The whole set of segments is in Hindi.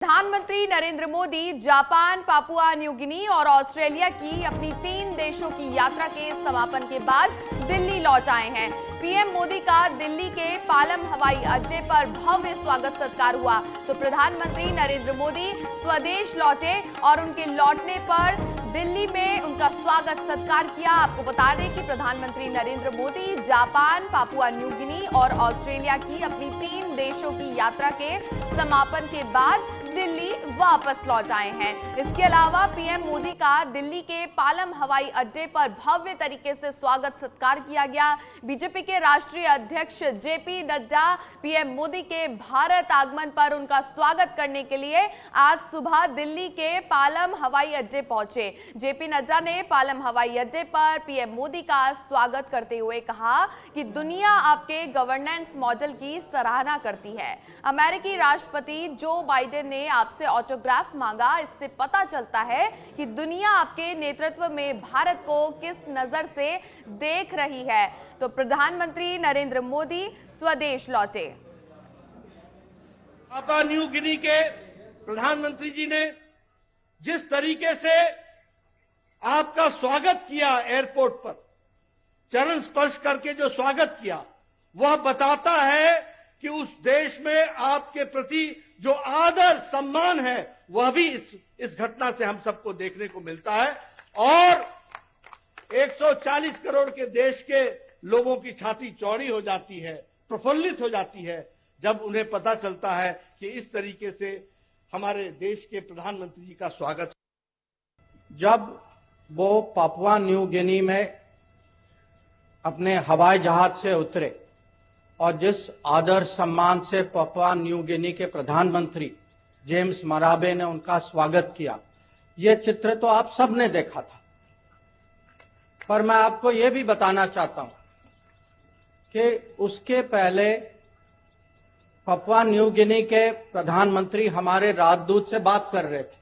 प्रधानमंत्री Narendra Modi Japan, Papua New Guinea और ऑस्ट्रेलिया की अपनी 3 देशों की यात्रा के समापन के बाद दिल्ली लौट आए हैं। पीएम मोदी का दिल्ली के पालम हवाई अड्डे पर भव्य स्वागत सत्कार हुआ। तो प्रधानमंत्री नरेंद्र मोदी स्वदेश लौटे और उनके लौटने पर दिल्ली में उनका स्वागत सत्कार किया। आपको बता दें कि प्रधानमंत्री Narendra Modi Japan, Papua New Guinea और ऑस्ट्रेलिया की अपनी 3 देशों की यात्रा के समापन के बाद दिल्ली वापस लौट आए हैं। इसके अलावा पीएम मोदी का दिल्ली के पालम हवाई अड्डे पर भव्य तरीके से स्वागत सत्कार किया गया। बीजेपी के राष्ट्रीय अध्यक्ष जेपी नड्डा पीएम मोदी के भारत आगमन पर उनका स्वागत करने के लिए आज सुबह दिल्ली के पालम हवाई अड्डे पहुंचे। जेपी नड्डा ने पालम हवाई अड्डे पर पीएम मोदी का स्वागत करते हुए कहा कि दुनिया आपके गवर्नेंस मॉडल की सराहना करती है। अमेरिकी राष्ट्रपति जो बाइडेन ने आपसे ऑटोग्राफ मांगा। इससे पता चलता है कि दुनिया आपके नेतृत्व में भारत को किस नजर से देख रही है। तो प्रधानमंत्री नरेंद्र मोदी स्वदेश लौटे। पापुआ न्यू गिनी के प्रधानमंत्री जी ने जिस तरीके से आपका स्वागत किया, एयरपोर्ट पर चरण स्पर्श करके जो स्वागत किया, वह बताता है कि उस देश में आपके प्रति जो आदर सम्मान है वह भी इस घटना से हम सबको देखने को मिलता है। और 140 करोड़ के देश के लोगों की छाती चौड़ी हो जाती है, प्रफुल्लित हो जाती है, जब उन्हें पता चलता है कि इस तरीके से हमारे देश के प्रधानमंत्री जी का स्वागत। जब वो पापुआ न्यू गिनी में अपने हवाई जहाज से उतरे और जिस आदर सम्मान से पापुआ न्यू गिनी के प्रधानमंत्री जेम्स मराबे ने उनका स्वागत किया, ये चित्र तो आप सब ने देखा था। पर मैं आपको ये भी बताना चाहता हूं कि उसके पहले पापुआ न्यू गिनी के प्रधानमंत्री हमारे राजदूत से बात कर रहे थे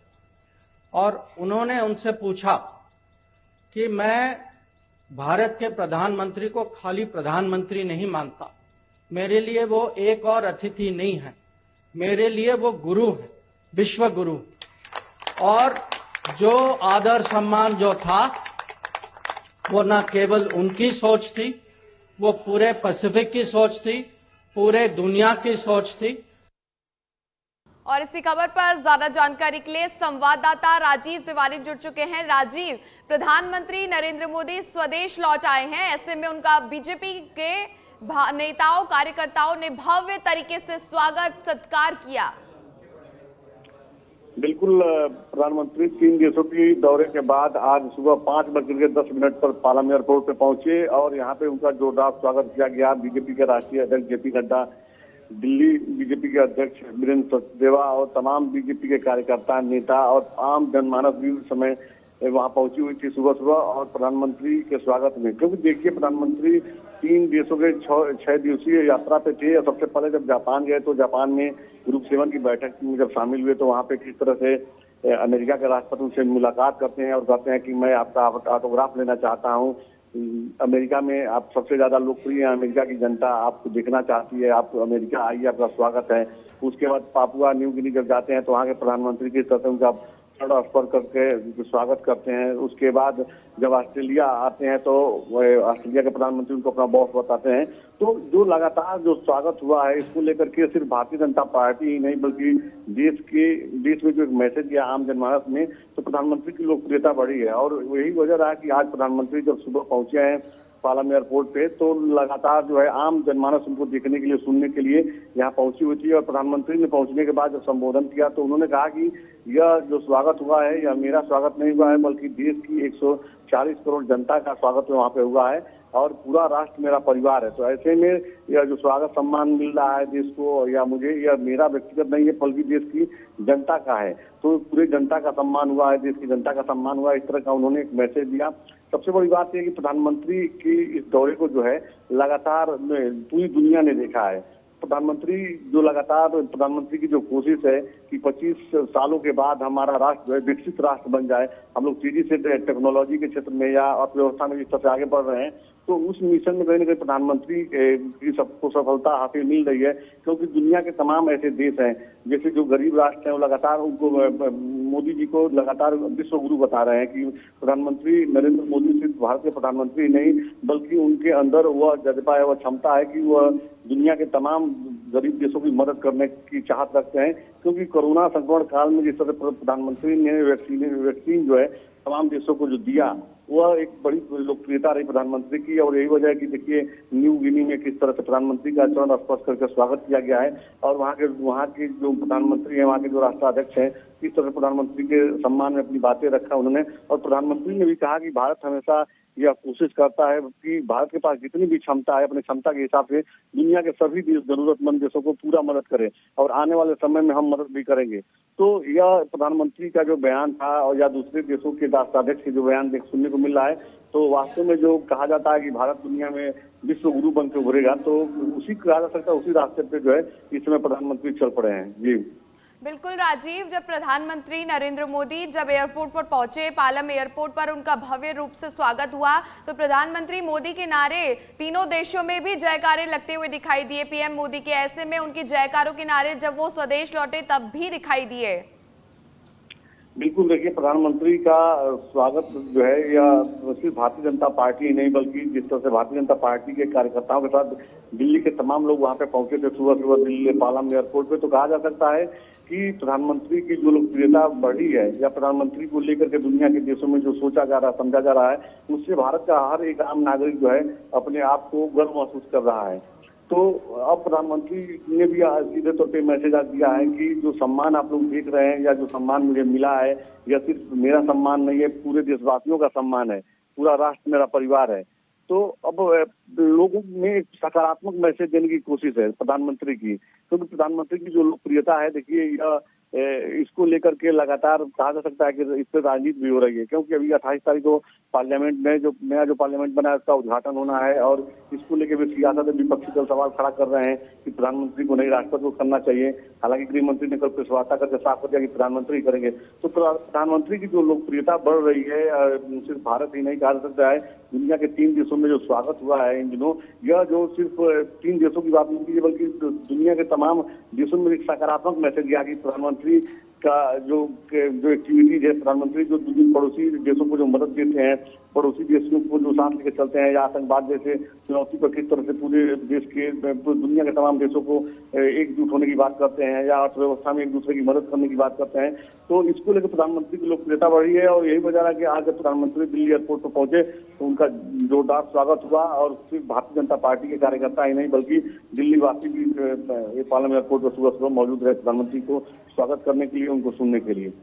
और उन्होंने उनसे पूछा कि मैं भारत के प्रधानमंत्री को खाली प्रधानमंत्री नहीं मानता, मेरे लिए वो एक और अतिथि नहीं है, मेरे लिए वो गुरु है, विश्व गुरु। और जो आदर सम्मान जो था वो न केवल उनकी सोच थी, वो पूरे पैसिफिक की सोच थी, पूरे दुनिया की सोच थी। और इसी खबर पर ज्यादा जानकारी के लिए संवाददाता राजीव तिवारी जुड़ चुके हैं। राजीव, प्रधानमंत्री नरेंद्र मोदी स्वदेश लौट आए हैं, ऐसे में उनका बीजेपी के नेताओं कार्यकर्ताओं ने भव्य तरीके से स्वागत सत्कार किया। बिल्कुल, प्रधानमंत्री 3 देशों की दौरे के बाद आज सुबह 5:10 पर पालम एयरपोर्ट पे पहुंचे और यहां पे उनका जोरदार स्वागत किया गया। बीजेपी के राष्ट्रीय अध्यक्ष जेपी नड्डा, दिल्ली बीजेपी के अध्यक्ष वीरेंद्र सचदेवा और तमाम बीजेपी के कार्यकर्ता, नेता और आम जनमानस भी उस समय वहां पहुंची हुई थी सुबह सुबह और प्रधानमंत्री के स्वागत में। क्योंकि देखिए, प्रधानमंत्री 3 देशों के 6 दिवसीय यात्रा पे थे और सबसे पहले जब जापान गए तो जापान में ग्रुप 7 की बैठक में जब शामिल हुए तो वहां पे किस तरह से अमेरिका के राष्ट्रपति से मुलाकात करते हैं और कहते हैं कि मैं आपका ऑटोग्राफ लेना चाहता हूँ। अमेरिका में आप सबसे ज्यादा लोकप्रिय हैं, अमेरिका की जनता आपको देखना चाहती है, आप अमेरिका आइए, आपका स्वागत है। उसके बाद पापुआ न्यू गिनी जब जाते हैं तो वहाँ के प्रधानमंत्री की तरफ से उनका चरण स्पर्श करके स्वागत करते हैं। उसके बाद जब ऑस्ट्रेलिया आते हैं तो ऑस्ट्रेलिया के प्रधानमंत्री उनको अपना बॉस बताते हैं। तो जो लगातार जो स्वागत हुआ है, इसको लेकर के सिर्फ भारतीय जनता पार्टी ही नहीं बल्कि देश में जो एक मैसेज गया आम जनमानस में, तो प्रधानमंत्री की लोकप्रियता बढ़ी है। और यही वजह रहा कि आज प्रधानमंत्री जब सुबह पहुंचे हैं पालम एयरपोर्ट पे तो लगातार जो है आम जनमानस उनको देखने के लिए, सुनने के लिए यहाँ पहुंची हुई थी। और प्रधानमंत्री ने पहुंचने के बाद जब संबोधन किया तो उन्होंने कहा कि यह जो स्वागत हुआ है यह मेरा स्वागत नहीं हुआ है बल्कि देश की 140 करोड़ जनता का स्वागत वहाँ पे हुआ है और पूरा राष्ट्र मेरा परिवार है। तो ऐसे में यह जो स्वागत सम्मान मिल रहा है देश को या मुझे, यह मेरा व्यक्तिगत नहीं है बल्कि देश की जनता का है। तो पूरे जनता का सम्मान हुआ है, देश की जनता का सम्मान हुआ है, इस तरह का उन्होंने एक मैसेज दिया। सबसे बड़ी बात यह कि प्रधानमंत्री की इस दौरे को जो है लगातार पूरी दुनिया ने देखा है। प्रधानमंत्री जो लगातार प्रधानमंत्री की जो कोशिश है कि 25 सालों के बाद हमारा राष्ट्र जो है विकसित राष्ट्र बन जाए, हम लोग तेजी से टेक्नोलॉजी के क्षेत्र में या अर्थव्यवस्था में जिस तरह से आगे बढ़ रहे हैं, तो उस मिशन में कहीं ना कहीं प्रधानमंत्री की सबको सफलता हासिल मिल रही है। क्योंकि दुनिया के तमाम ऐसे देश हैं जैसे जो गरीब राष्ट्र हैं, वो लगातार उनको मोदी जी को लगातार विश्व गुरु बता रहे हैं कि प्रधानमंत्री नरेंद्र मोदी सिर्फ भारत के प्रधानमंत्री नहीं बल्कि उनके अंदर वह जज्बा है, वह क्षमता है कि वह दुनिया के तमाम गरीब देशों की मदद करने की चाहत रखते हैं। क्योंकि कोरोना संक्रमण काल में जिस तरह प्रधानमंत्री ने वैक्सीन जो है तमाम देशों को जो दिया, वह एक बड़ी लोकप्रियता रही प्रधानमंत्री की। और यही वजह है कि देखिए न्यू गिनी में किस तरह से प्रधानमंत्री का चरण स्पर्श करके स्वागत किया गया है और वहाँ के जो प्रधानमंत्री हैं, वहाँ के जो राष्ट्राध्यक्ष हैं, किस तरह प्रधानमंत्री के सम्मान में अपनी बातें रखा उन्होंने। और प्रधानमंत्री ने भी कहा कि भारत हमेशा यह कोशिश करता है कि भारत के पास जितनी भी क्षमता है अपनी क्षमता के हिसाब से दुनिया के सभी जरूरतमंद देशों को पूरा मदद करे और आने वाले समय में हम मदद भी करेंगे। तो यह प्रधानमंत्री का जो बयान था और या दूसरे देशों के राष्ट्राध्यक्ष के जो बयान सुनने को मिल रहा है, तो वास्तव में जो कहा जाता है कि भारत दुनिया में विश्व गुरु बन के उभरेगा, तो उसी कहा जा सकता है उसी रास्ते पे जो है इस समय प्रधानमंत्री चल पड़े हैं। जी बिल्कुल राजीव, जब प्रधानमंत्री नरेंद्र मोदी जब एयरपोर्ट पर पहुंचे, पालम एयरपोर्ट पर उनका भव्य रूप से स्वागत हुआ, तो प्रधानमंत्री मोदी के नारे तीनों देशों में भी जयकारे लगते हुए दिखाई दिए। पीएम मोदी के ऐसे में उनकी जयकारों के नारे जब वो स्वदेश लौटे तब भी दिखाई दिए। बिल्कुल, देखिए प्रधानमंत्री का स्वागत जो है यह सिर्फ भारतीय जनता पार्टी नहीं बल्कि जिस तरह से भारतीय जनता पार्टी के कार्यकर्ताओं के साथ दिल्ली के तमाम लोग वहां पे पहुंचे थे सुबह सुबह दिल्ली पालम एयरपोर्ट पे, तो कहा जा सकता है कि प्रधानमंत्री की जो लोकप्रियता बढ़ी है या प्रधानमंत्री को लेकर के दुनिया के देशों में जो सोचा जा रहा है, समझा जा रहा है, उससे भारत का हर एक आम नागरिक जो है अपने आप को गर्व महसूस कर रहा है। तो अब प्रधानमंत्री ने भी सीधे तौर पे मैसेज दिया है कि जो सम्मान आप लोग देख रहे हैं या जो सम्मान मुझे मिला है, यह सिर्फ मेरा सम्मान नहीं है, पूरे देशवासियों का सम्मान है, पूरा राष्ट्र मेरा परिवार है। तो अब लोगों में एक सकारात्मक मैसेज देने की कोशिश है प्रधानमंत्री की, क्योंकि प्रधानमंत्री की जो लोकप्रियता है, देखिए यह इसको लेकर के लगातार कहा जा सकता है कि इस पर राजनीति भी हो रही है। क्योंकि अभी 28 तारीख को पार्लियामेंट में जो नया पार्लियामेंट बना है उसका उद्घाटन होना है और इसको लेकर भी सियासत विपक्षी दल सवाल खड़ा कर रहे हैं कि प्रधानमंत्री को नहीं राष्ट्रपति को करना चाहिए। हालांकि गृह मंत्री ने कल प्रेस वार्ता करके साफ कर दिया कि प्रधानमंत्री करेंगे। तो प्रधानमंत्री की जो लोकप्रियता बढ़ रही है, सिर्फ भारत ही नहीं कहा जा सकता है, दुनिया के 3 देशों में जो स्वागत हुआ है इन दिनों, यह जो सिर्फ 3 देशों की बात नहीं है बल्कि दुनिया के तमाम देशों में एक सकारात्मक मैसेज गया कि प्रधानमंत्री का जो एक्टिविटीज है, प्रधानमंत्री जो पड़ोसी देशों को जो मदद देते हैं, पड़ोसी देशों को जो साथ लेकर चलते हैं या आतंकवाद जैसे चुनौती पर किस तरह से पूरे देश के दुनिया के तमाम देशों को एकजुट होने की बात करते हैं या अर्थव्यवस्था में एक दूसरे की मदद करने की बात करते हैं, तो इसको लेकर प्रधानमंत्री की लोकप्रियता बढ़ी है। और यही वजह है कि आज जब प्रधानमंत्री दिल्ली एयरपोर्ट पर पहुंचे तो उनका जोरदार स्वागत हुआ और सिर्फ भारतीय जनता पार्टी के कार्यकर्ता ही नहीं बल्कि दिल्ली वासी भी पालम एयरपोर्ट पर सुबह सुबह मौजूद रहे प्रधानमंत्री को स्वागत करने के लिए, उनको सुनने के लिए।